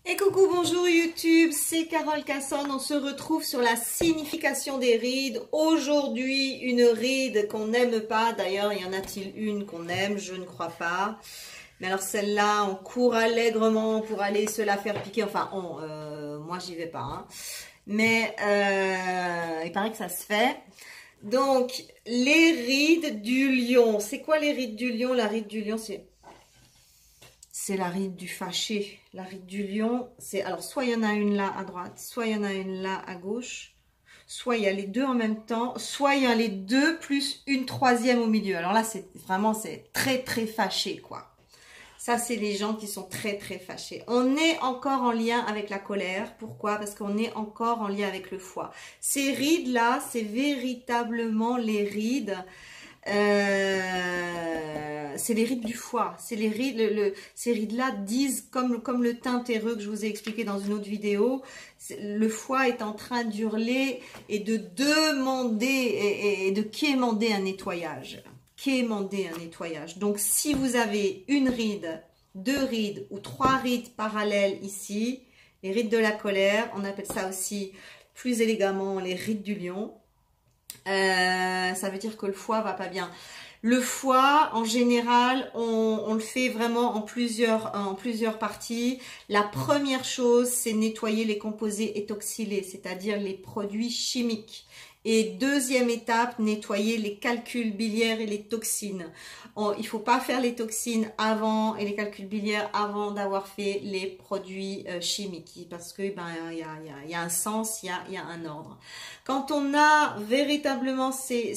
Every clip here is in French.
Et coucou, bonjour YouTube, c'est Carole Cassonne. On se retrouve sur la signification des rides. Aujourd'hui, une ride qu'on n'aime pas. D'ailleurs, y en a-t-il une qu'on aime? Je ne crois pas. Mais alors celle-là, on court allègrement pour aller se la faire piquer. Enfin, moi j'y vais pas. Hein. Mais il paraît que ça se fait. Donc, les rides du lion. C'est quoi les rides du lion? La ride du lion, c'est la ride du fâché. La ride du lion, c'est... Alors, soit il y en a une là à droite, soit il y en a une là à gauche, soit il y a les deux en même temps, soit il y a les deux plus une troisième au milieu. Alors là, c'est vraiment, c'est très, très fâché, quoi. Ça, c'est les gens qui sont très, très fâchés. On est encore en lien avec la colère. Pourquoi? Parce qu'on est encore en lien avec le foie. Ces rides-là, c'est véritablement les rides... c'est les rides du foie. C'est les rides, ces rides-là disent, comme le teint terreux que je vous ai expliqué dans une autre vidéo, le foie est en train d'hurler et de demander et de quémander un nettoyage. Quémander un nettoyage. Donc, si vous avez une ride, deux rides ou trois rides parallèles ici, les rides de la colère, on appelle ça aussi plus élégamment les rides du lion. Ça veut dire que le foie va pas bien. Le foie, en général, on le fait vraiment en plusieurs parties. La première chose, c'est nettoyer les composés étoxylés, c'est-à-dire les produits chimiques. Et deuxième étape, nettoyer les calculs biliaires et les toxines. Il faut pas faire les toxines avant et les calculs biliaires avant d'avoir fait les produits chimiques, parce que il y a un sens, il y a un ordre. Quand on a véritablement ces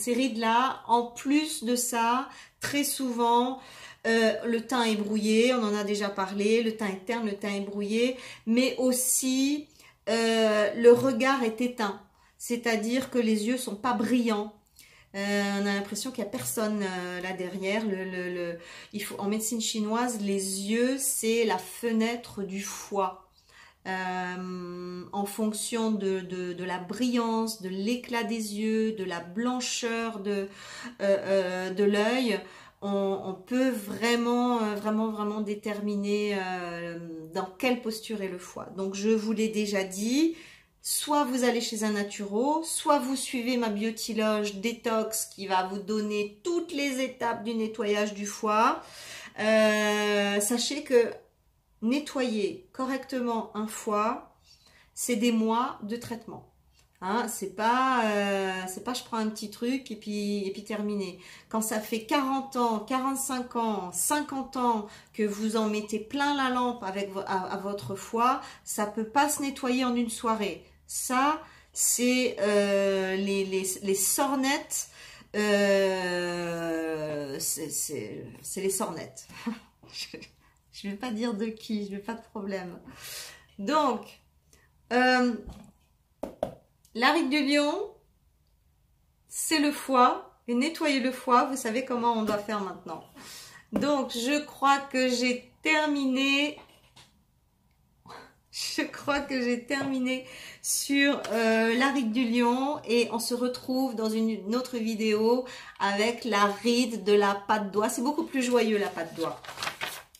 rides-là, en plus de ça, très souvent, le teint est brouillé, on en a déjà parlé, le teint est terne, le teint est brouillé, mais aussi le regard est éteint, c'est-à-dire que les yeux sont pas brillants. On a l'impression qu'il n'y a personne là derrière. En médecine chinoise, les yeux, c'est la fenêtre du foie. En fonction de la brillance, de l'éclat des yeux, de la blancheur de l'œil, on peut vraiment déterminer dans quelle posture est le foie. Donc, je vous l'ai déjà dit, soit vous allez chez un naturo, soit vous suivez ma biotiloge détox qui va vous donner toutes les étapes du nettoyage du foie. Sachez que nettoyer correctement un foie, c'est des mois de traitement. Hein, c'est pas je prends un petit truc et puis terminé. Quand ça fait 40 ans, 45 ans, 50 ans que vous en mettez plein la lampe à votre foie, ça peut pas se nettoyer en une soirée. Ça, c'est les sornettes, c'est les sornettes. Je ne vais pas dire de qui, je n'ai pas de problème. Donc, la ride du lion, c'est le foie. Et nettoyer le foie, vous savez comment on doit faire maintenant. Donc, je crois que j'ai terminé. Je crois que j'ai terminé sur la ride du lion. Et on se retrouve dans une autre vidéo avec la ride de la patte d'oie. C'est beaucoup plus joyeux, la patte d'oie.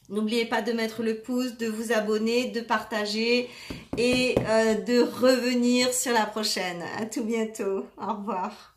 N'oubliez pas de mettre le pouce, de vous abonner, de partager et de revenir sur la prochaine. À tout bientôt. Au revoir.